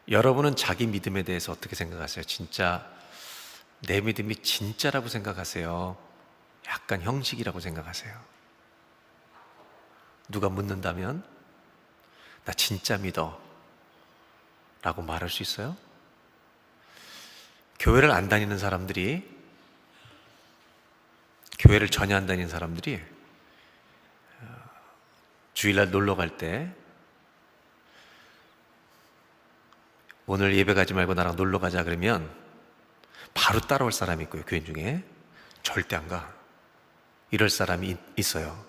여러분은 자기 믿음에 대해서 어떻게 생각하세요? 진짜 내 믿음이 진짜라고 생각하세요? 약간 형식이라고 생각하세요? 누가 묻는다면 나 진짜 믿어 라고 말할 수 있어요? 교회를 안 다니는 사람들이, 교회를 전혀 안 다니는 사람들이 주일날 놀러 갈 때 오늘 예배 가지 말고 나랑 놀러 가자 그러면 바로 따라올 사람이 있고요. 교인 중에 절대 안 가, 이럴 사람이 있어요.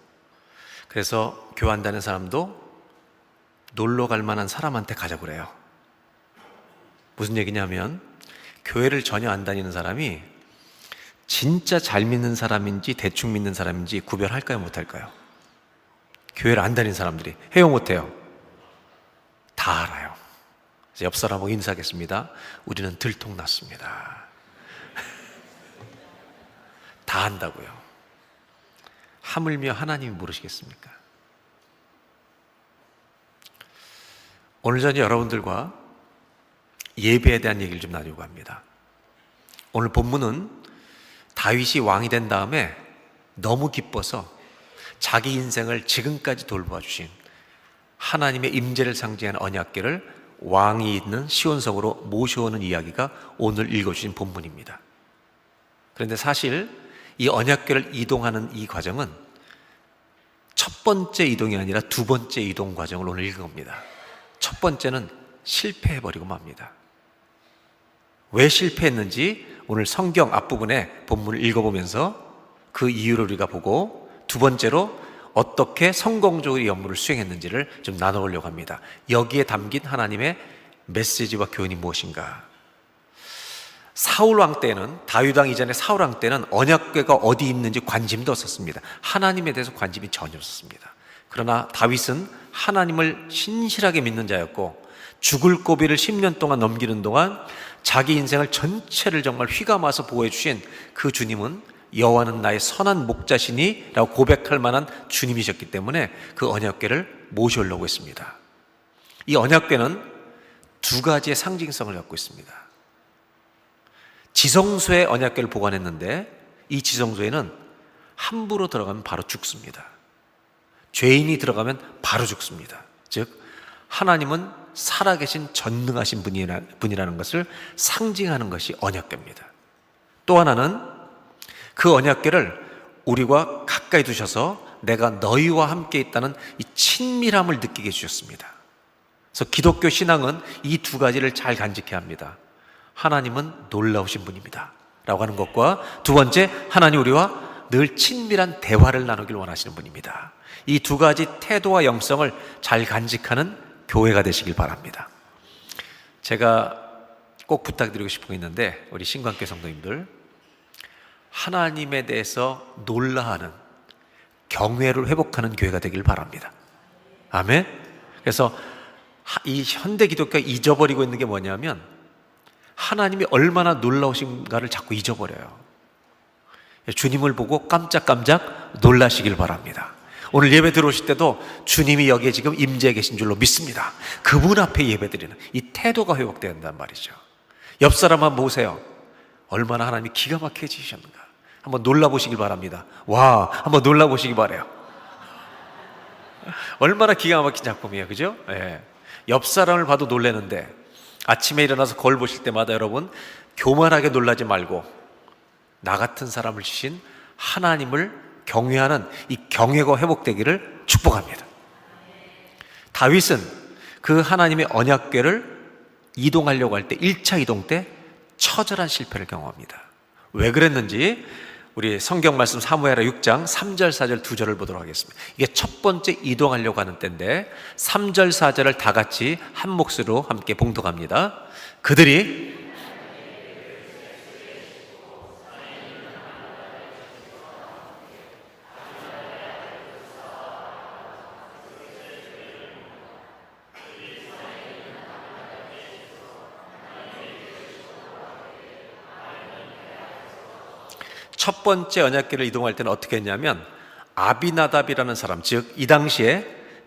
그래서 교회 안 다니는 사람도 놀러 갈 만한 사람한테 가자고 그래요. 무슨 얘기냐면 교회를 전혀 안 다니는 사람이 진짜 잘 믿는 사람인지 대충 믿는 사람인지 구별할까요, 못할까요? 교회를 안 다니는 사람들이 해요, 못해요? 다 알아요. 옆 사람하고 인사하겠습니다. 우리는 들통났습니다. 다 안다고요. 하물며 하나님이 모르시겠습니까? 오늘 저는 여러분들과 예배에 대한 얘기를 좀 나누려고 합니다. 오늘 본문은 다윗이 왕이 된 다음에 너무 기뻐서 자기 인생을 지금까지 돌봐 주신 하나님의 임재를 상징하는 언약궤를 왕이 있는 시온성으로 모셔오는 이야기가 오늘 읽어주신 본문입니다. 그런데 사실 이 언약궤를 이동하는 이 과정은 첫 번째 이동이 아니라 두 번째 이동 과정을 오늘 읽은 겁니다. 첫 번째는 실패해버리고 맙니다. 왜 실패했는지 오늘 성경 앞부분에 본문을 읽어보면서 그 이유를 우리가 보고, 두 번째로 어떻게 성공적으로 이 업무를 수행했는지를 좀 나눠보려고 합니다. 여기에 담긴 하나님의 메시지와 교훈이 무엇인가? 사울 왕 때는, 다윗 왕 이전에 사울 왕 때는 언약궤가 어디 있는지 관심도 없었습니다. 하나님에 대해서 관심이 전혀 없었습니다. 그러나 다윗은 하나님을 신실하게 믿는 자였고, 죽을 고비를 10년 동안 넘기는 동안 자기 인생을 전체를 정말 휘감아서 보호해 주신 그 주님은 여호와는 나의 선한 목자시니 라고 고백할 만한 주님이셨기 때문에 그 언약궤를 모셔오려고 했습니다. 이 언약궤는 두 가지의 상징성을 갖고 있습니다. 지성소에 언약궤를 보관했는데 이 지성소에는 함부로 들어가면 바로 죽습니다. 죄인이 들어가면 바로 죽습니다. 즉 하나님은 살아계신 전능하신 분이라는 것을 상징하는 것이 언약궤입니다. 또 하나는 그 언약궤를 우리와 가까이 두셔서 내가 너희와 함께 있다는 이 친밀함을 느끼게 해주셨습니다. 그래서 기독교 신앙은 이 두 가지를 잘 간직해야 합니다. 하나님은 놀라우신 분입니다 라고 하는 것과, 두 번째, 하나님 우리와 늘 친밀한 대화를 나누길 원하시는 분입니다. 이 두 가지 태도와 영성을 잘 간직하는 교회가 되시길 바랍니다. 제가 꼭 부탁드리고 싶은 게 있는데, 우리 신관교회 성도님들, 하나님에 대해서 놀라하는 경외를 회복하는 교회가 되길 바랍니다. 아멘. 그래서 이 현대 기독교가 잊어버리고 있는 게 뭐냐면 하나님이 얼마나 놀라우신가를 자꾸 잊어버려요. 주님을 보고 깜짝깜짝 놀라시길 바랍니다. 오늘 예배 들어오실 때도 주님이 여기에 지금 임재해 계신 줄로 믿습니다. 그분 앞에 예배드리는 이 태도가 회복돼야 한단 말이죠. 옆 사람 한번 보세요. 얼마나 하나님이 기가 막히게 지으셨는가 한번 놀라보시길 바랍니다. 와, 한번 놀라보시기 바라요. 얼마나 기가 막힌 작품이에요, 그죠? 예. 옆 사람을 봐도 놀라는데 아침에 일어나서 거울 보실 때마다 여러분 교만하게 놀라지 말고 나 같은 사람을 주신 하나님을 경외하는 이 경외가 회복되기를 축복합니다. 다윗은 그 하나님의 언약궤를 이동하려고 할 때 1차 이동 때 처절한 실패를 경험합니다. 왜 그랬는지 우리 성경 말씀 사무엘하 6장 3절 4절 2절을 보도록 하겠습니다. 이게 첫 번째 이동하려고 하는 때인데 3절 4절을 다 같이 한 몫으로 함께 봉독합니다. 그들이 첫 번째 언약궤를 이동할 때는 어떻게 했냐면 아비나답이라는 사람, 즉 이 당시에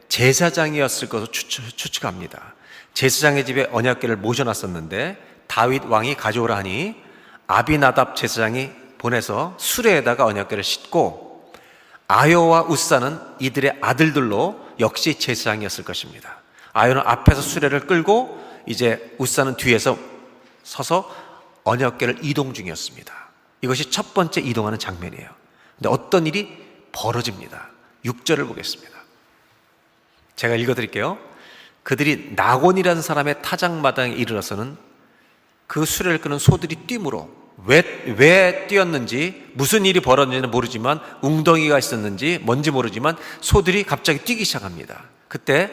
제사장이었을 것으로 추측합니다. 제사장의 집에 언약궤를 모셔놨었는데 다윗 왕이 가져오라 하니 아비나답 제사장이 보내서 수레에다가 언약궤를 싣고 아요와 우사는 이들의 아들들로 역시 제사장이었을 것입니다. 아요는 앞에서 수레를 끌고 이제 우사는 뒤에서 서서 언약궤를 이동 중이었습니다. 이것이 첫 번째 이동하는 장면이에요. 근데 어떤 일이 벌어집니다. 6절을 보겠습니다. 제가 읽어드릴게요. 그들이 나곤이라는 사람의 타작마당에 이르러서는 그 수레를 끄는 소들이 뛰므로 왜 뛰었는지, 무슨 일이 벌어졌는지는 모르지만, 웅덩이가 있었는지 뭔지 모르지만 소들이 갑자기 뛰기 시작합니다. 그때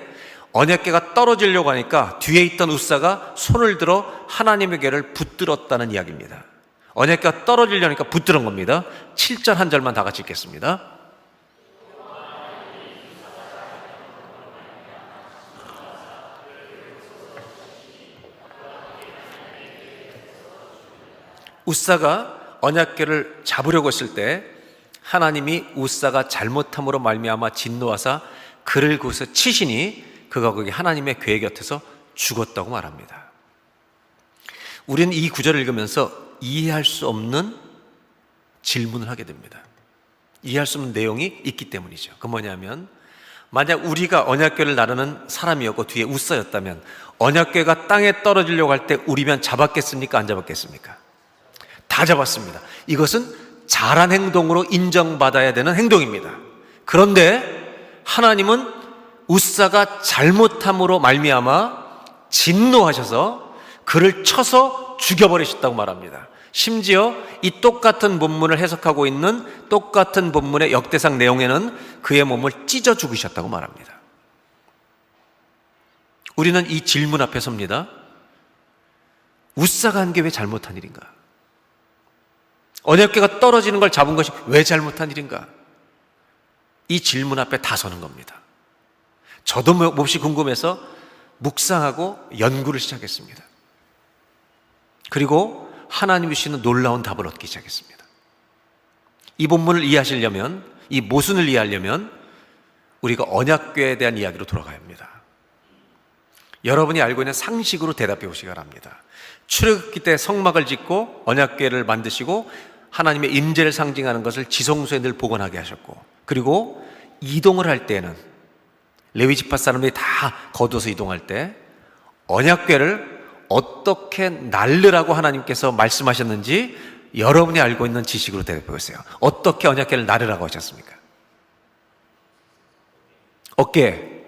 언약궤가 떨어지려고 하니까 뒤에 있던 우사가 손을 들어 하나님의 궤를 붙들었다는 이야기입니다. 언약궤가 떨어지려니까 붙들은 겁니다. 7절 한 절만 다 같이 읽겠습니다. 우사가 언약궤를 잡으려고 했을 때 하나님이 우사가 잘못함으로 말미암아 진노하사 그를 그곳에 치시니 그가 거기 하나님의 궤 곁에서 죽었다고 말합니다. 우리는 이 구절을 읽으면서 이해할 수 없는 질문을 하게 됩니다. 이해할 수 없는 내용이 있기 때문이죠. 그 뭐냐면, 만약 우리가 언약궤를 나르는 사람이었고 뒤에 우사였다면 언약궤가 땅에 떨어지려고 할 때 우리면 잡았겠습니까? 안 잡았겠습니까? 다 잡았습니다. 이것은 잘한 행동으로 인정받아야 되는 행동입니다. 그런데 하나님은 우사가 잘못함으로 말미암아 진노하셔서 그를 쳐서 죽여버리셨다고 말합니다. 심지어 이 똑같은 본문을 해석하고 있는 똑같은 본문의 역대상 내용에는 그의 몸을 찢어 죽이셨다고 말합니다. 우리는 이 질문 앞에 섭니다. 우사가 한 게 왜 잘못한 일인가? 언약궤가 떨어지는 걸 잡은 것이 왜 잘못한 일인가? 이 질문 앞에 다 서는 겁니다. 저도 몹시 궁금해서 묵상하고 연구를 시작했습니다. 그리고 하나님이 주시는 놀라운 답을 얻기 시작했습니다. 이 본문을 이해하시려면, 이 모순을 이해하려면 우리가 언약궤에 대한 이야기로 돌아가야 합니다. 여러분이 알고 있는 상식으로 대답해 보시기 바랍니다. 출애굽기 때 성막을 짓고 언약궤를 만드시고 하나님의 임재를 상징하는 것을 지성소에 늘 보관하게 하셨고, 그리고 이동을 할 때는 레위 지파 사람들이 다 거둬서 이동할 때 언약궤를 어떻게 날르라고 하나님께서 말씀하셨는지 여러분이 알고 있는 지식으로 대답해 보세요. 어떻게 언약궤를 나르라고 하셨습니까? 어깨에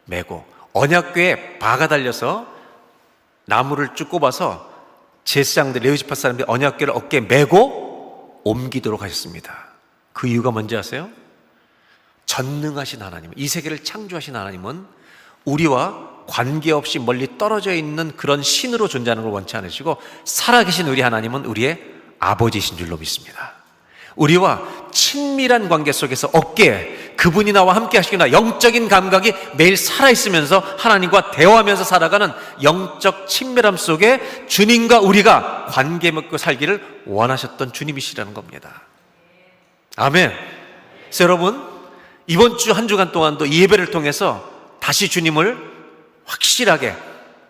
메고 언약궤에 바가 달려서 나무를 쭉 꼽아서 제사장들, 레위 지파 사람들이 언약궤를 어깨에 메고 옮기도록 하셨습니다. 그 이유가 뭔지 아세요? 전능하신 하나님, 이 세계를 창조하신 하나님은 우리와 관계없이 멀리 떨어져 있는 그런 신으로 존재하는 걸 원치 않으시고, 살아계신 우리 하나님은 우리의 아버지이신 줄로 믿습니다. 우리와 친밀한 관계 속에서 어깨에 그분이 나와 함께 하시구나, 영적인 감각이 매일 살아있으면서 하나님과 대화하면서 살아가는 영적 친밀함 속에 주님과 우리가 관계 맺고 살기를 원하셨던 주님이시라는 겁니다. 아멘. 그래서 여러분, 이번 주 한 주간 동안도 이 예배를 통해서 다시 주님을 확실하게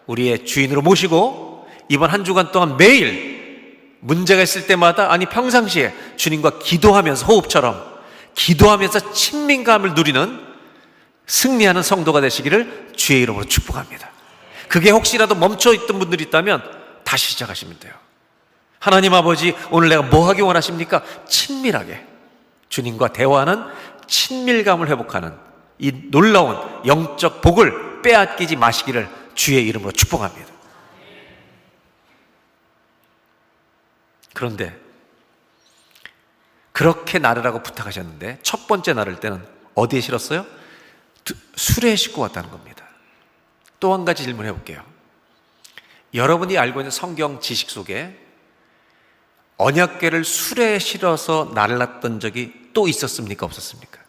우리의 주인으로 모시고, 이번 한 주간 동안 매일 문제가 있을 때마다, 아니 평상시에 주님과 기도하면서, 호흡처럼 기도하면서 친밀감을 누리는 승리하는 성도가 되시기를 주의 이름으로 축복합니다. 그게 혹시라도 멈춰있던 분들이 있다면 다시 시작하시면 돼요. 하나님 아버지, 오늘 내가 뭐 하기 원하십니까? 친밀하게 주님과 대화하는 친밀감을 회복하는 이 놀라운 영적 복을 빼앗기지 마시기를 주의 이름으로 축복합니다. 그런데 그렇게 나르라고 부탁하셨는데 첫 번째 나를 때는 어디에 실었어요? 수레에 싣고 왔다는 겁니다. 또 한 가지 질문해 볼게요. 여러분이 알고 있는 성경 지식 속에 언약궤를 수레에 실어서 날랐던 적이 또 있었습니까? 없었습니까?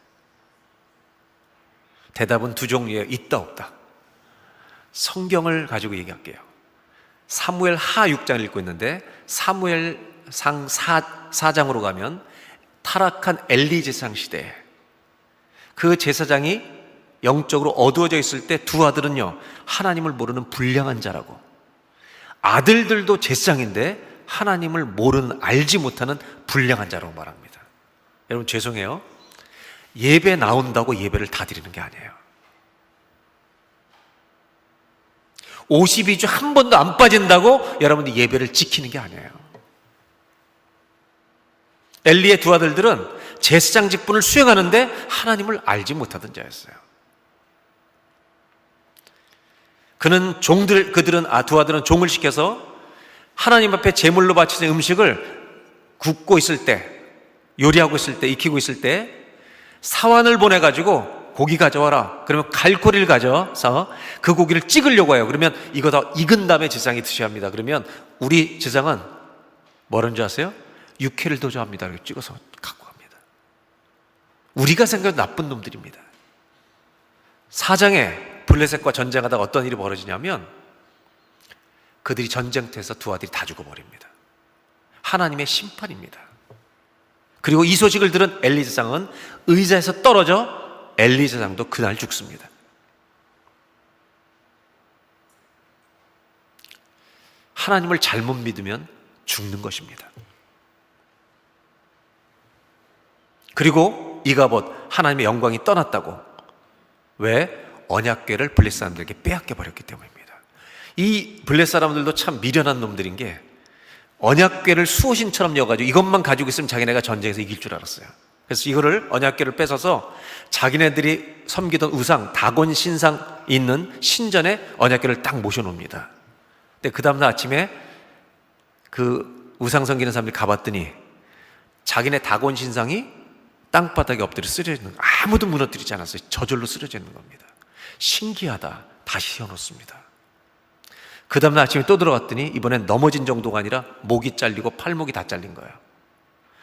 대답은 두 종류예요. 있다, 없다. 성경을 가지고 얘기할게요. 사무엘 하 6장을 읽고 있는데 사무엘상 4장으로 가면 타락한 엘리 제사장 시대에 그 제사장이 영적으로 어두워져 있을 때 두 아들은요, 하나님을 모르는 불량한 자라고, 아들들도 제사장인데 하나님을 모르는, 알지 못하는 불량한 자라고 말합니다. 여러분 죄송해요, 예배 나온다고 예배를 다 드리는 게 아니에요. 52주 한 번도 안 빠진다고 여러분들이 예배를 지키는 게 아니에요. 엘리의 두 아들들은 제사장 직분을 수행하는데 하나님을 알지 못하던 자였어요. 그들은 두 아들은 종을 시켜서 하나님 앞에 제물로 바치는 음식을 굽고 있을 때, 요리하고 있을 때, 익히고 있을 때 사환을 보내가지고 고기 가져와라. 그러면 갈고리를 가져서 그 고기를 찍으려고 해요. 그러면 이거 다 익은 다음에 제사장이 드셔야 합니다. 그러면 우리 제사장은 뭐라는 줄 아세요? 육회를 더 좋아합니다. 이렇게 찍어서 갖고 갑니다. 우리가 생각해도 나쁜 놈들입니다. 4장에 블레셋과 전쟁하다가 어떤 일이 벌어지냐면 그들이 전쟁터에서 두 아들이 다 죽어버립니다. 하나님의 심판입니다. 그리고 이 소식을 들은 엘리 제사장은 의자에서 떨어져 엘리 제사장도 그날 죽습니다. 하나님을 잘못 믿으면 죽는 것입니다. 그리고 이가봇, 하나님의 영광이 떠났다고. 왜? 언약궤를 블레셋 사람들에게 빼앗겨 버렸기 때문입니다. 이 블레셋 사람들도 참 미련한 놈들인 게 언약궤를 수호신처럼 여가지고 이것만 가지고 있으면 자기네가 전쟁에서 이길 줄 알았어요. 그래서 이거를, 언약궤를 뺏어서 자기네들이 섬기던 우상 다곤 신상 있는 신전에 언약궤를 딱 모셔놓습니다. 근데 그 다음날 아침에 그 우상 섬기는 사람들이 가봤더니 자기네 다곤 신상이 땅바닥에 엎드려 쓰러져 있는, 아무도 무너뜨리지 않았어요. 저절로 쓰러져 있는 겁니다. 신기하다. 다시 세워놓습니다. 그 다음날 아침에 또 들어갔더니 이번엔 넘어진 정도가 아니라 목이 잘리고 팔목이 다 잘린 거예요.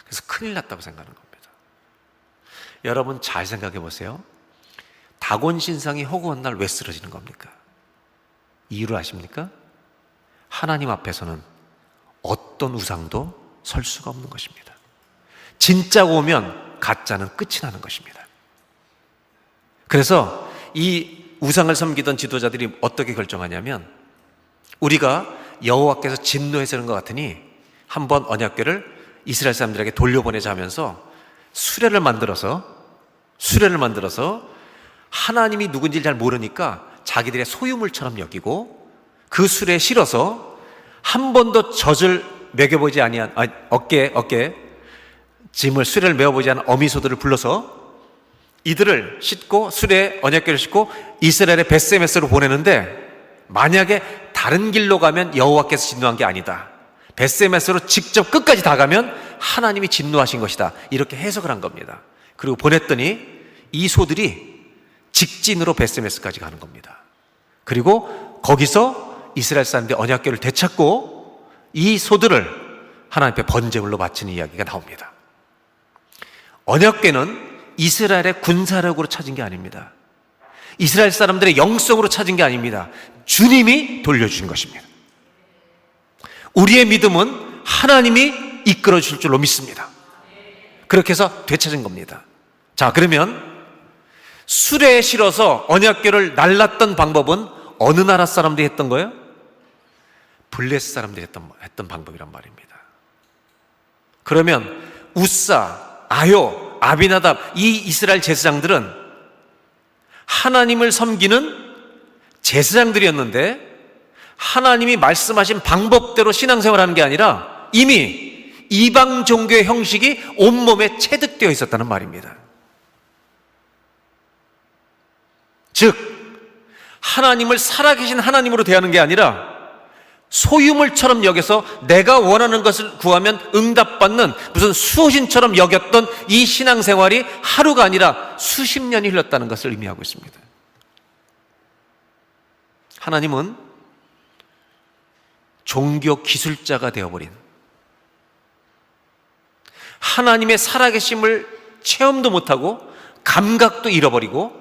그래서 큰일 났다고 생각하는 겁니다. 여러분 잘 생각해 보세요. 다곤 신상이 허구한 날 왜 쓰러지는 겁니까? 이유를 아십니까? 하나님 앞에서는 어떤 우상도 설 수가 없는 것입니다. 진짜가 오면 가짜는 끝이 나는 것입니다. 그래서 이 우상을 섬기던 지도자들이 어떻게 결정하냐면, 우리가 여호와께서 진노하시는 것 같으니 한번 언약궤를 이스라엘 사람들에게 돌려보내자 하면서 수레를 만들어서 하나님이 누군지 잘 모르니까 자기들의 소유물처럼 여기고 그 수레에 실어서 한 번도 젖을 먹여보지 아니한, 어깨에 짐을, 수레를 메어보지 않은 어미소들을 불러서 이들을 싣고 수레에 언약궤를 싣고 이스라엘의 벳세메스로 보내는데, 만약에 다른 길로 가면 여호와께서 진노한 게 아니다, 벳세메스로 직접 끝까지 다 가면 하나님이 진노하신 것이다, 이렇게 해석을 한 겁니다. 그리고 보냈더니 이 소들이 직진으로 벳세메스까지 가는 겁니다. 그리고 거기서 이스라엘 사람들이 언약궤를 되찾고 이 소들을 하나님 앞에 번제물로 바치는 이야기가 나옵니다. 언약궤는 이스라엘의 군사력으로 찾은 게 아닙니다. 이스라엘 사람들의 영성으로 찾은 게 아닙니다. 주님이 돌려주신 것입니다. 우리의 믿음은 하나님이 이끌어 주실 줄로 믿습니다. 그렇게 해서 되찾은 겁니다. 자, 그러면 수레에 실어서 언약궤를 날랐던 방법은 어느 나라 사람들이 했던 거예요? 블레셋 사람들이 했던 방법이란 말입니다. 그러면 우사, 아요, 아비나답, 이 이스라엘 제사장들은 하나님을 섬기는 제사장들이었는데 하나님이 말씀하신 방법대로 신앙생활하는 게 아니라 이미 이방 종교의 형식이 온몸에 체득되어 있었다는 말입니다. 즉 하나님을 살아계신 하나님으로 대하는 게 아니라 소유물처럼 여겨서 내가 원하는 것을 구하면 응답받는 무슨 수호신처럼 여겼던 이 신앙생활이 하루가 아니라 수십 년이 흘렀다는 것을 의미하고 있습니다. 하나님은 종교 기술자가 되어버린, 하나님의 살아계심을 체험도 못하고 감각도 잃어버리고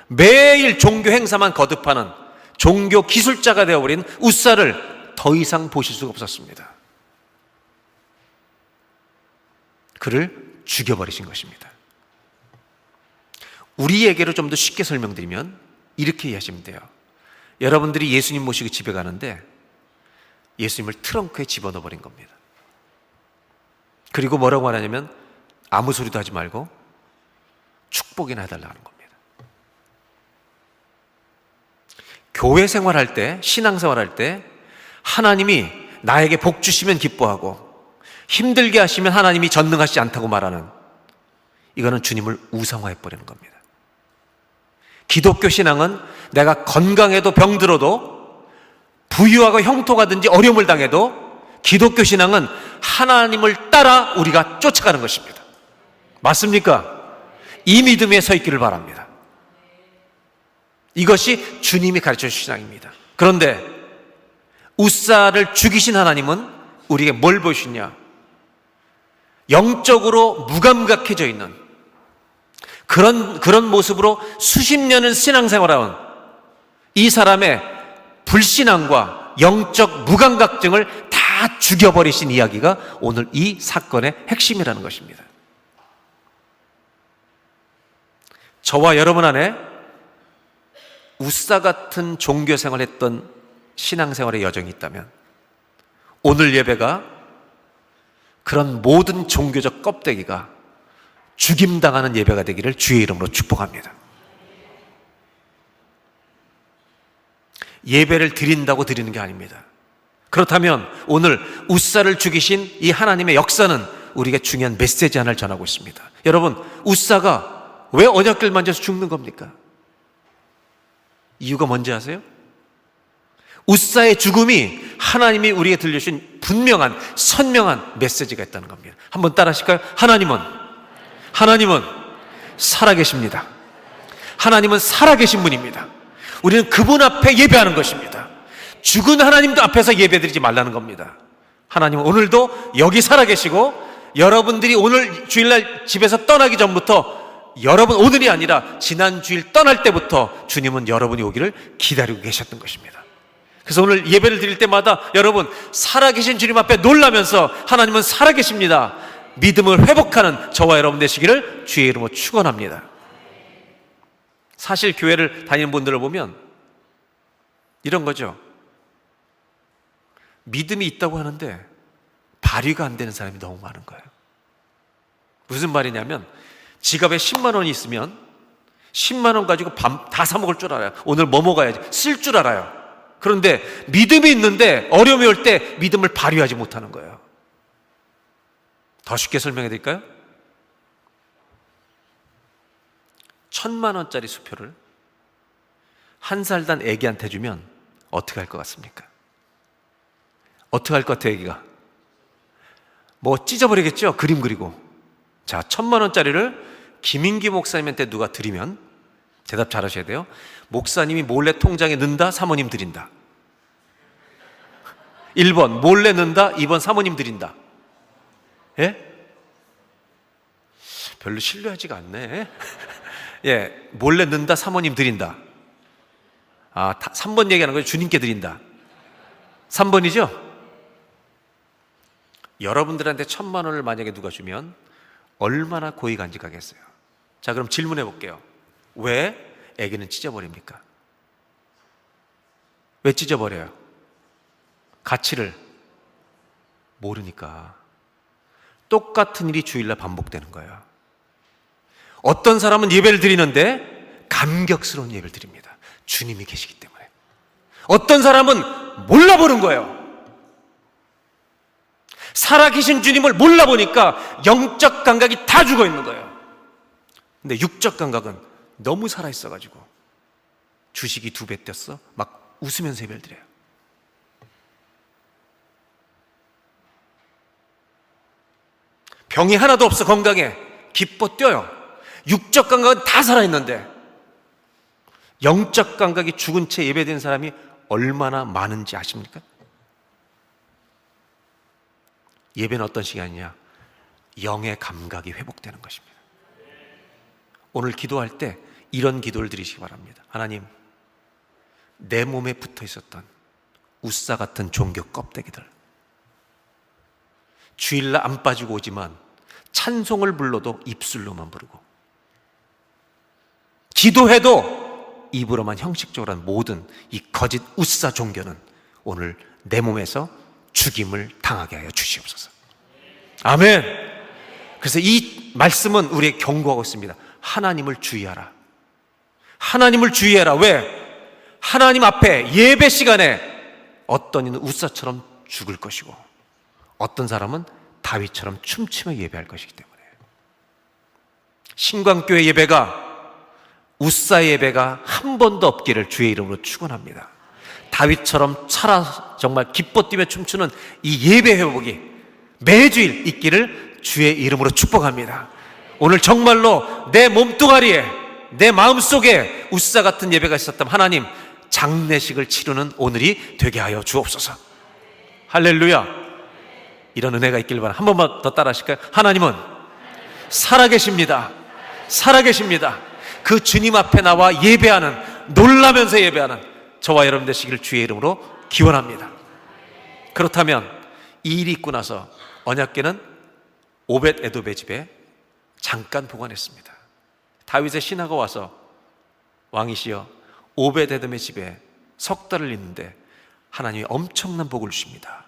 매일 종교 행사만 거듭하는 종교 기술자가 되어버린 우사를 더 이상 보실 수가 없었습니다. 그를 죽여버리신 것입니다. 우리에게로 좀 더 쉽게 설명드리면 이렇게 이해하시면 돼요. 여러분들이 예수님 모시고 집에 가는데 예수님을 트렁크에 집어넣어 버린 겁니다. 그리고 뭐라고 하냐면 아무 소리도 하지 말고 축복이나 해달라는 겁니다. 교회 생활할 때, 신앙생활할 때 하나님이 나에게 복 주시면 기뻐하고 힘들게 하시면 하나님이 전능하시지 않다고 말하는, 이거는 주님을 우상화해버리는 겁니다. 기독교 신앙은 내가 건강해도 병들어도 부유하고 형통하든지 어려움을 당해도 기독교 신앙은 하나님을 따라 우리가 쫓아가는 것입니다. 맞습니까? 이 믿음에 서 있기를 바랍니다. 이것이 주님이 가르쳐 주신 신앙입니다. 그런데 웃사를 죽이신 하나님은 우리에게 뭘 보여주시냐? 영적으로 무감각해져 있는 그런 모습으로 수십 년을 신앙생활한 이 사람의 불신앙과 영적 무감각증을 다 죽여버리신 이야기가 오늘 이 사건의 핵심이라는 것입니다. 저와 여러분 안에 웃사 같은 종교생활을 했던 신앙생활의 여정이 있다면 오늘 예배가 그런 모든 종교적 껍데기가 죽임당하는 예배가 되기를 주의 이름으로 축복합니다. 예배를 드린다고 드리는 게 아닙니다. 그렇다면 오늘 웃사를 죽이신 이 하나님의 역사는 우리에게 중요한 메시지 하나를 전하고 있습니다. 여러분, 웃사가 왜 언약궤를 만져서 죽는 겁니까? 이유가 뭔지 아세요? 웃사의 죽음이 하나님이 우리에게 들려주신 분명한 선명한 메시지가 있다는 겁니다. 한번 따라 하실까요? 하나님은 살아계십니다. 하나님은 살아계신 분입니다. 우리는 그분 앞에 예배하는 것입니다. 죽은 하나님도 앞에서 예배드리지 말라는 겁니다. 하나님은 오늘도 여기 살아계시고 여러분들이 오늘 주일날 집에서 떠나기 전부터, 여러분 오늘이 아니라 지난 주일 떠날 때부터 주님은 여러분이 오기를 기다리고 계셨던 것입니다. 그래서 오늘 예배를 드릴 때마다 여러분 살아계신 주님 앞에 놀라면서 하나님은 살아계십니다, 믿음을 회복하는 저와 여러분 되시기를 주의 이름으로 축원합니다. 사실 교회를 다니는 분들을 보면 이런 거죠. 믿음이 있다고 하는데 발휘가 안 되는 사람이 너무 많은 거예요. 무슨 말이냐면 지갑에 10만 원이 있으면 10만 원 가지고 밤 다 사 먹을 줄 알아요. 오늘 뭐 먹어야지 쓸 줄 알아요. 그런데 믿음이 있는데 어려움이 올 때 믿음을 발휘하지 못하는 거예요. 더 쉽게 설명해 드릴까요? 1,000만 원짜리 수표를 한 살 단 애기한테 주면 어떻게 할 것 같습니까? 어떻게 할 것 같아요, 애기가? 뭐 찢어버리겠죠? 그림 그리고. 자, 1,000만 원짜리를 김인기 목사님한테 누가 드리면 대답 잘 하셔야 돼요. 목사님이 몰래 통장에 넣는다, 사모님 드린다. 1번 몰래 넣는다, 2번 사모님 드린다. 예? 별로 신뢰하지가 않네. 예, 몰래 넣는다, 사모님 드린다. 3번 얘기하는 거예요. 주님께 드린다. 3번이죠? 여러분들한테 1,000만 원을 만약에 누가 주면 얼마나 고이 간직하겠어요? 자, 그럼 질문해 볼게요. 왜 애기는 찢어버립니까? 왜 찢어버려요? 가치를 모르니까. 똑같은 일이 주일날 반복되는 거예요. 어떤 사람은 예배를 드리는데 감격스러운 예배를 드립니다. 주님이 계시기 때문에. 어떤 사람은 몰라보는 거예요. 살아계신 주님을 몰라보니까 영적 감각이 다 죽어 있는 거예요. 근데 육적 감각은 너무 살아있어가지고 주식이 2배 뛰었어? 막 웃으면서 예배를 드려요. 병이 하나도 없어, 건강해, 기뻐 뛰어요. 육적 감각은 다 살아있는데 영적 감각이 죽은 채 예배드리는 사람이 얼마나 많은지 아십니까? 예배는 어떤 시간이냐? 영의 감각이 회복되는 것입니다. 오늘 기도할 때 이런 기도를 드리시기 바랍니다. 하나님, 내 몸에 붙어 있었던 웃사 같은 종교 껍데기들, 주일날 안 빠지고 오지만 찬송을 불러도 입술로만 부르고 기도해도 입으로만 형식적으로 하는 모든 이 거짓 우사 종교는 오늘 내 몸에서 죽임을 당하게 하여 주시옵소서. 아멘. 그래서 이 말씀은 우리에게 경고하고 있습니다. 하나님을 주의하라. 하나님을 주의해라. 왜? 하나님 앞에 예배 시간에 어떤 이는 우사처럼 죽을 것이고 어떤 사람은 다윗처럼 춤추며 예배할 것이기 때문에 신광교회 예배가 우사 예배가 한 번도 없기를 주의 이름으로 축원합니다. 다윗처럼 정말 기뻐 뛰며 춤추는 이 예배 회복이 매주일 있기를 주의 이름으로 축복합니다. 오늘 정말로 내 몸뚱아리에 내 마음속에 우사 같은 예배가 있었다면 하나님 장례식을 치르는 오늘이 되게 하여 주옵소서. 할렐루야. 이런 은혜가 있길 바랍니다. 한 번만 더 따라 하실까요? 하나님은 살아계십니다. 살아계십니다. 그 주님 앞에 나와 예배하는, 놀라면서 예배하는 저와 여러분 되시기를 주의 이름으로 기원합니다. 그렇다면 이 일이 있고 나서 언약궤는 오벳 에돔의 집에 잠깐 보관했습니다. 다윗의 신하가 와서 왕이시여 오벳 에돔의 집에 석 달을 있는데 하나님이 엄청난 복을 주십니다.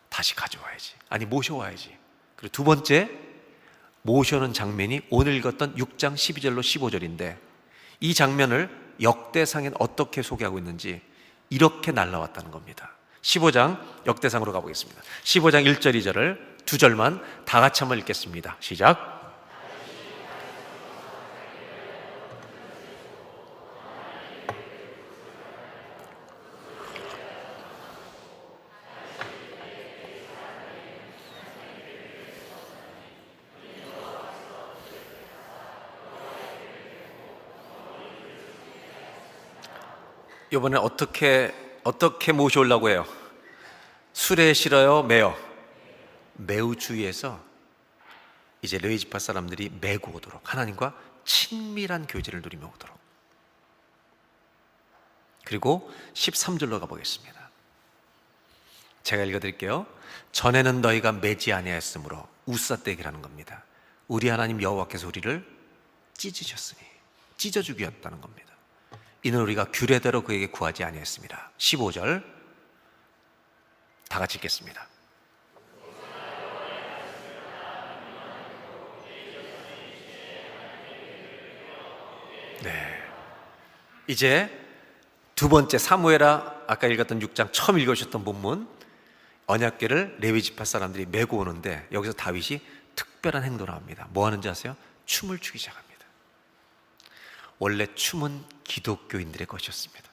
다시 가져와야지. 아니 모셔와야지. 그리고 두 번째 모셔오는 장면이 오늘 읽었던 6장 12절로 15절인데 이 장면을 역대상엔 어떻게 소개하고 있는지 이렇게 날라왔다는 겁니다. 15장 역대상으로 가보겠습니다. 15장 1절 2절을 두 절만 다 같이 한번 읽겠습니다. 시작. 이번에 어떻게 모셔오려고 해요? 수레에 실어요? 매요? 매우 주의해서 이제 레위 지파 사람들이 메고 오도록 하나님과 친밀한 교제를 누리며 오도록. 그리고 13절로 가보겠습니다. 제가 읽어드릴게요. 전에는 너희가 매지 아니하였으므로 우사 떼기라는 겁니다. 우리 하나님 여호와께서 우리를 찢으셨으니 찢어주기 였다는 겁니다. 이는 우리가 규례대로 그에게 구하지 아니했습니다. 15절 다 같이 읽겠습니다. 네, 이제 두 번째 사무엘하 아까 읽었던 6장 처음 읽으셨던 본문 언약궤를 레위 지파 사람들이 메고 오는데 여기서 다윗이 특별한 행동을 합니다. 뭐 하는지 아세요? 춤을 추기 시작합니다. 원래 춤은 기독교인들의 것이었습니다.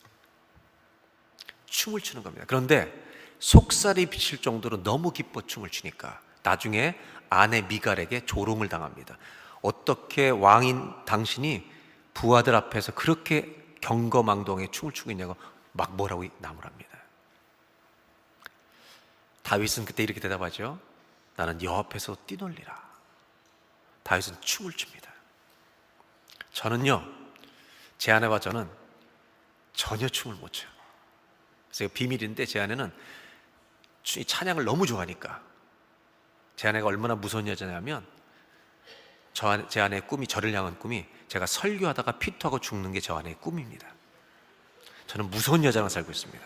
춤을 추는 겁니다. 그런데 속살이 비칠 정도로 너무 기뻐 춤을 추니까 나중에 아내 미갈에게 조롱을 당합니다. 어떻게 왕인 당신이 부하들 앞에서 그렇게 경거망동하게 춤을 추고 있냐고 막 뭐라고 나무랍니다. 다윗은 그때 이렇게 대답하죠. 나는 여호와 앞에서 뛰놀리라. 다윗은 춤을 춥니다. 저는요, 제 아내와 저는 전혀 춤을 못 춰요. 그래서 비밀인데 제 아내는 찬양을 너무 좋아하니까 제 아내가 얼마나 무서운 여자냐면 제 아내의 꿈이, 저를 향한 꿈이 제가 설교하다가 피토하고 죽는 게 저 아내의 꿈입니다. 저는 무서운 여자랑 살고 있습니다.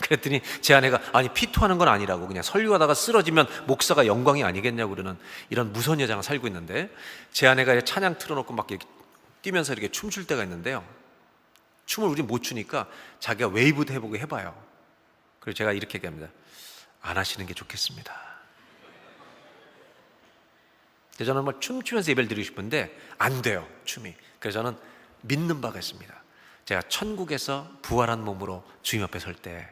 그랬더니 제 아내가 아니 피토하는 건 아니라고 그냥 설교하다가 쓰러지면 목사가 영광이 아니겠냐고 그러는 이런 무서운 여자랑 살고 있는데 제 아내가 찬양 틀어놓고 막 이렇게 뛰면서 이렇게 춤출 때가 있는데요. 춤을 우리 못 추니까 자기가 웨이브도 해보고 해봐요. 그래서 제가 이렇게 얘기합니다. 안 하시는 게 좋겠습니다. 근데 저는 정말 춤추면서 예배를 드리고 싶은데 안 돼요, 춤이. 그래서 저는 믿는 바가 있습니다. 제가 천국에서 부활한 몸으로 주님 앞에 설 때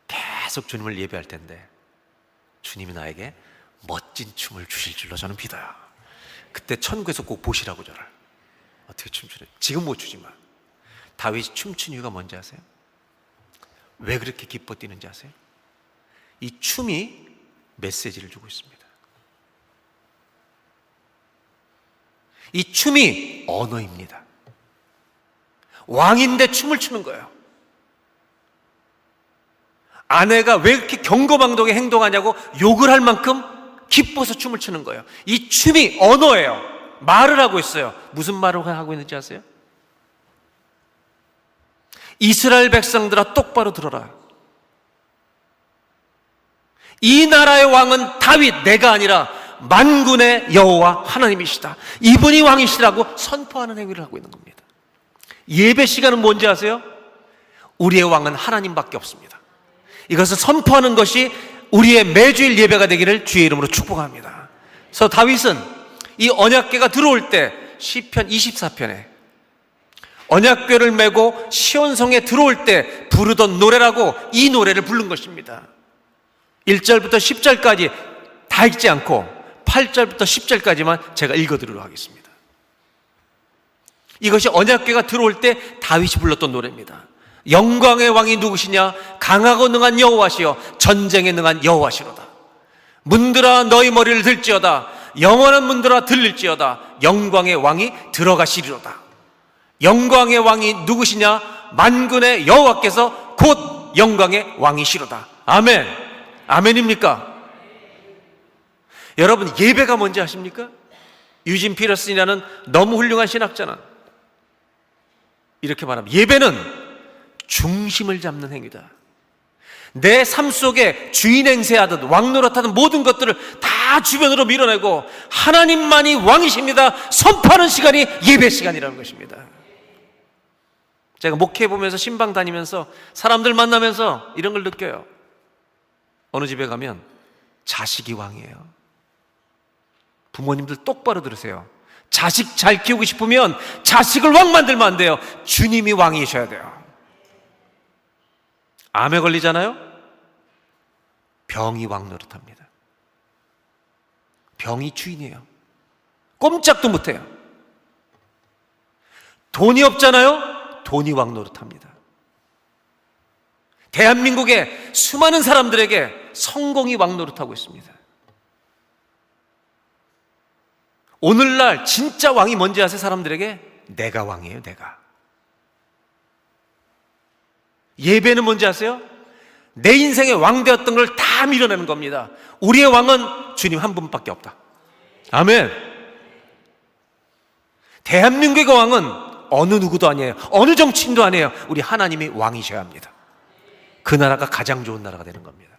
계속 주님을 예배할 텐데 주님이 나에게 멋진 춤을 주실 줄로 저는 믿어요. 그때 천국에서 꼭 보시라고 저를. 어떻게 춤추는? 지금 못 추지만 다윗이 춤춘 이유가 뭔지 아세요? 왜 그렇게 기뻐 뛰는지 아세요? 이 춤이 메시지를 주고 있습니다. 이 춤이 언어입니다. 왕인데 춤을 추는 거예요. 아내가 왜 이렇게 경거망동하게 행동하냐고 욕을 할 만큼 기뻐서 춤을 추는 거예요. 이 춤이 언어예요. 말을 하고 있어요. 무슨 말을 하고 있는지 아세요? 이스라엘 백성들아 똑바로 들어라. 이 나라의 왕은 다윗, 내가 아니라 만군의 여호와 하나님이시다. 이분이 왕이시라고 선포하는 행위를 하고 있는 겁니다. 예배 시간은 뭔지 아세요? 우리의 왕은 하나님밖에 없습니다. 이것을 선포하는 것이 우리의 매주일 예배가 되기를 주의 이름으로 축복합니다. 그래서 다윗은 이 언약궤가 들어올 때 시편 24편에 언약궤를 메고 시온성에 들어올 때 부르던 노래라고 이 노래를 부른 것입니다. 1절부터 10절까지 다 읽지 않고 8절부터 10절까지만 제가 읽어드리도록 하겠습니다. 이것이 언약궤가 들어올 때 다윗이 불렀던 노래입니다. 영광의 왕이 누구시냐? 강하고 능한 여호와시여 전쟁에 능한 여호와시로다. 문들아 너희 머리를 들지어다. 영원한 문들아 들릴지어다. 영광의 왕이 들어가시리로다. 영광의 왕이 누구시냐? 만군의 여호와께서 곧 영광의 왕이시로다. 아멘. 아멘입니까? 여러분, 예배가 뭔지 아십니까? 유진 피터슨이라는 너무 훌륭한 신학자는 이렇게 말합니다. 예배는 중심을 잡는 행위다. 내 삶 속에 주인 행세하듯 왕노릇하는 모든 것들을 다 주변으로 밀어내고 하나님만이 왕이십니다 선포하는 시간이 예배 시간이라는 것입니다. 제가 목회해 보면서 신방 다니면서 사람들 만나면서 이런 걸 느껴요. 어느 집에 가면 자식이 왕이에요. 부모님들 똑바로 들으세요. 자식 잘 키우고 싶으면 자식을 왕 만들면 안 돼요. 주님이 왕이셔야 돼요. 암에 걸리잖아요? 병이 왕 노릇합니다. 병이 주인이에요. 꼼짝도 못해요. 돈이 없잖아요? 돈이 왕 노릇합니다. 대한민국의 수많은 사람들에게 성공이 왕 노릇하고 있습니다. 오늘날 진짜 왕이 뭔지 아세요? 사람들에게 내가 왕이에요. 내가. 예배는 뭔지 아세요? 내 인생의 왕 되었던 걸 다 밀어내는 겁니다. 우리의 왕은 주님 한 분밖에 없다. 아멘. 대한민국의 왕은 어느 누구도 아니에요. 어느 정치인도 아니에요. 우리 하나님이 왕이셔야 합니다. 그 나라가 가장 좋은 나라가 되는 겁니다.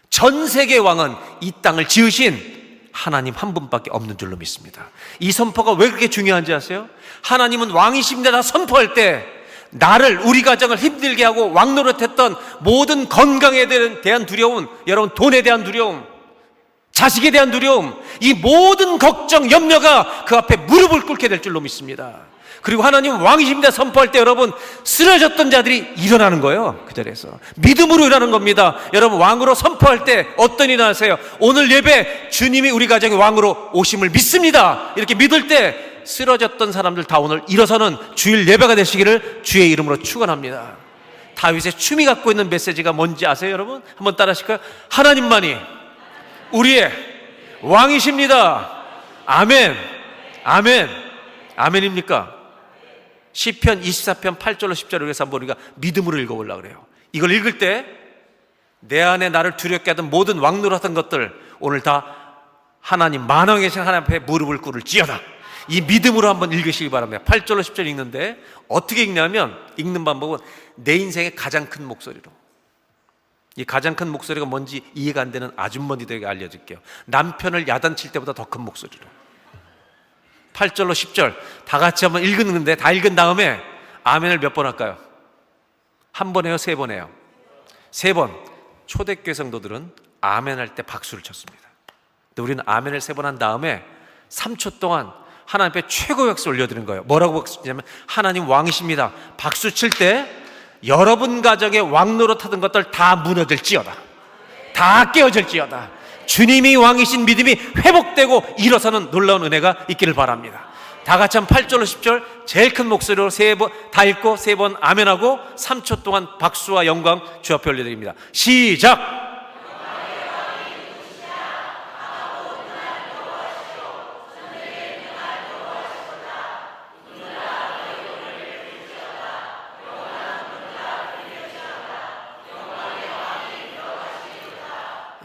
전 세계의 왕은 이 땅을 지으신 하나님 한 분밖에 없는 줄로 믿습니다. 이 선포가 왜 그렇게 중요한지 아세요? 하나님은 왕이십니다 다 선포할 때 나를, 우리 가정을 힘들게 하고 왕노릇했던 모든 건강에 대한 두려움, 여러분 돈에 대한 두려움, 자식에 대한 두려움, 이 모든 걱정, 염려가 그 앞에 무릎을 꿇게 될 줄로 믿습니다. 그리고 하나님 왕이십니다 선포할 때 여러분 쓰러졌던 자들이 일어나는 거예요. 그 자리에서 믿음으로 일어나는 겁니다. 여러분 왕으로 선포할 때 어떤 일이 나세요? 오늘 예배 주님이 우리 가정의 왕으로 오심을 믿습니다. 이렇게 믿을 때 쓰러졌던 사람들 다 오늘 일어서는 주일 예배가 되시기를 주의 이름으로 축원합니다. 다윗의 춤이 갖고 있는 메시지가 뭔지 아세요 여러분? 한번 따라 하실까요? 하나님만이 우리의 왕이십니다. 아멘. 아멘. 아멘입니까? 시편 24편 8절로 10절을 위해서 한번 우리가 믿음으로 읽어보려고 그래요. 이걸 읽을 때 내 안에 나를 두렵게 하던 모든 왕노릇하던 것들 오늘 다 하나님, 만왕에 계신 하나님 앞에 무릎을 꿇을지어다. 이 믿음으로 한번 읽으시기 바랍니다. 8절로 10절 읽는데 어떻게 읽냐면 읽는 방법은 내 인생의 가장 큰 목소리로, 이 가장 큰 목소리가 뭔지 이해가 안 되는 아줌마들에게 알려줄게요. 남편을 야단칠 때보다 더 큰 목소리로 8절로 10절 다 같이 한번 읽는데 다 읽은 다음에 아멘을 몇 번 할까요? 한 번 해요? 세 번 해요? 세 번. 초대교회 성도들은 아멘 할 때 박수를 쳤습니다. 근데 우리는 아멘을 세 번 한 다음에 3초 동안 하나님 앞에 최고의 박수 올려드리는 거예요. 뭐라고 박수 치냐면 하나님 왕이십니다. 박수 칠 때 여러분 가정에 왕 노릇하던 것들 다 무너질지어다. 다 깨어질지어다. 주님이 왕이신 믿음이 회복되고 일어서는 놀라운 은혜가 있기를 바랍니다. 다 같이 한 8절로 10절 제일 큰 목소리로 세 번 다 읽고 세 번 아멘하고 3초 동안 박수와 영광 주 앞에 올려드립니다. 시작!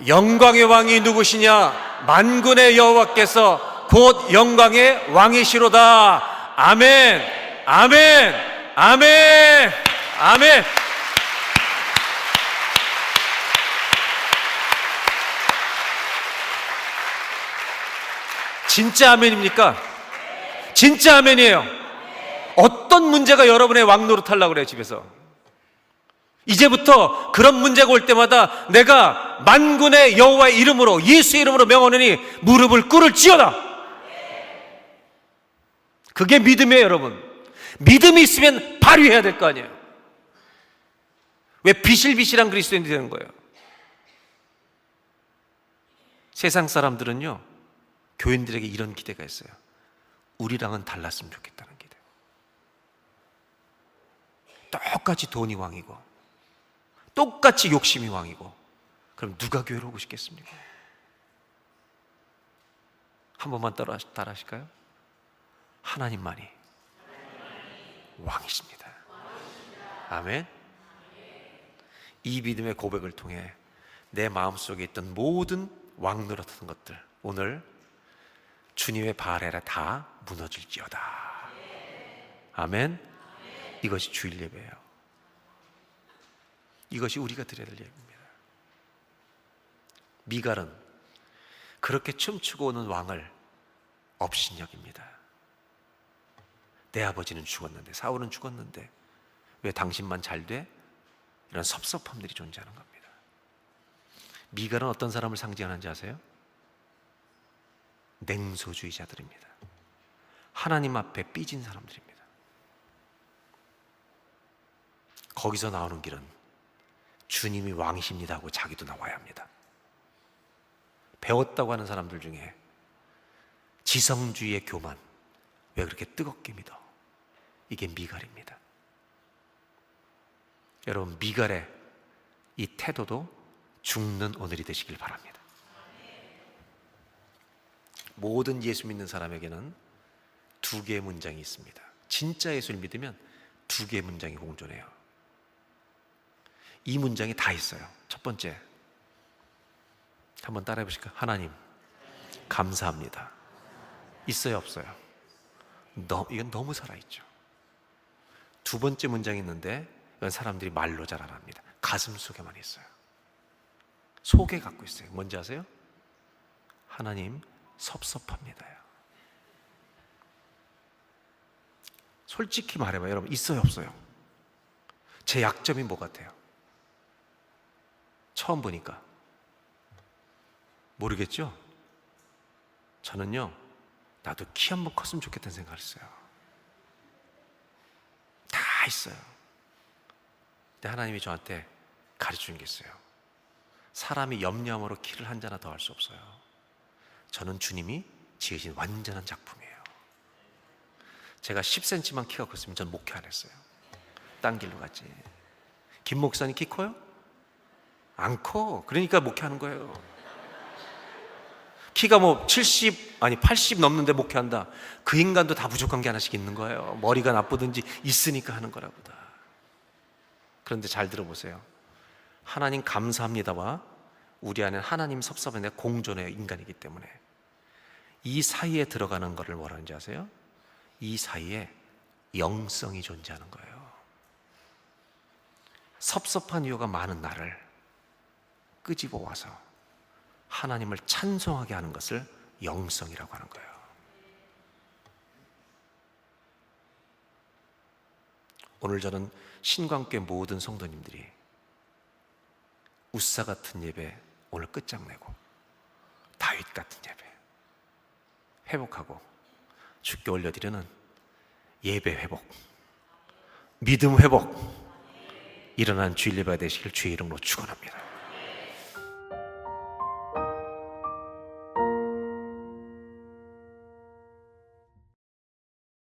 영광의 왕이 누구시냐? 만군의 여호와께서 곧 영광의 왕이시로다. 아멘. 아멘. 아멘. 아멘. 진짜 아멘입니까? 진짜 아멘이에요. 어떤 문제가 여러분의 왕 노릇하려고 그래요, 집에서? 이제부터 그런 문제가 올 때마다 내가 만군의 여호와의 이름으로, 예수의 이름으로 명하노니 무릎을 꿇을지어다. 그게 믿음이에요, 여러분. 믿음이 있으면 발휘해야 될 거 아니에요. 왜 비실비실한 그리스도인이 되는 거예요? 세상 사람들은요, 교인들에게 이런 기대가 있어요. 우리랑은 달랐으면 좋겠다는 기대. 똑같이 돈이 왕이고 똑같이 욕심이 왕이고, 그럼 누가 교회를 오고 싶겠습니까? 한 번만 따라 하실까요? 하나님만이 왕이십니다. 아멘. 이 믿음의 고백을 통해 내 마음속에 있던 모든 왕 노릇하는 것들, 오늘 주님의 발 아래 다 무너질지어다. 아멘. 이것이 주일 예배예요. 이것이 우리가 드려야 될 예배입니다. 미갈은 그렇게 춤추고 오는 왕을 업신여깁니다. 내 아버지는 죽었는데, 사울은 죽었는데 왜 당신만 잘 돼? 이런 섭섭함들이 존재하는 겁니다. 미갈은 어떤 사람을 상징하는지 아세요? 냉소주의자들입니다. 하나님 앞에 삐진 사람들입니다. 거기서 나오는 길은 주님이 왕이십니다 하고 자기도 나와야 합니다. 배웠다고 하는 사람들 중에 지성주의의 교만, 왜 그렇게 뜨겁게 믿어? 이게 미갈입니다. 여러분, 미갈의 이 태도도 죽는 오늘이 되시길 바랍니다. 모든 예수 믿는 사람에게는 두 개의 문장이 있습니다. 진짜 예수를 믿으면 두 개의 문장이 공존해요. 이 문장이 다 있어요. 첫 번째, 한번 따라해 보실까요? 하나님 감사합니다. 있어요, 없어요? 이건 너무 살아있죠. 두 번째 문장이 있는데 이건 사람들이 말로 잘 안 합니다. 가슴 속에만 있어요. 속에 갖고 있어요. 뭔지 아세요? 하나님 섭섭합니다요. 솔직히 말해봐요, 여러분. 있어요, 없어요? 제 약점이 뭐 같아요? 처음 보니까 모르겠죠? 저는요, 나도 키 한번 컸으면 좋겠다는 생각을 했어요. 다 있어요. 근데 하나님이 저한테 가르쳐준 게 있어요. 사람이 염려함으로 키를 한 자나 더 할 수 없어요. 저는 주님이 지으신 완전한 작품이에요. 제가 10cm만 키가 컸으면 전 목회 안 했어요. 딴 길로 갔지. 김 목사님 키 커요? 안 커. 그러니까 목회하는 거예요. 키가 뭐 80 넘는데 목회한다. 그 인간도 다 부족한 게 하나씩 있는 거예요. 머리가 나쁘든지 있으니까 하는 거라보다. 그런데 잘 들어보세요. 하나님 감사합니다와 우리 안에 하나님 섭섭한 공존의 인간이기 때문에 이 사이에 들어가는 것을 뭐라는지 아세요? 이 사이에 영성이 존재하는 거예요. 섭섭한 이유가 많은 나를 끄집어 와서 하나님을 찬송하게 하는 것을 영성이라고 하는 거예요. 오늘 저는 신광교회 모든 성도님들이 우사 같은 예배 오늘 끝장내고 다윗 같은 예배 회복하고 주께 올려드리는 예배 회복, 믿음 회복 일어난 주일 예배가 되시길 주의 이름으로 축원합니다.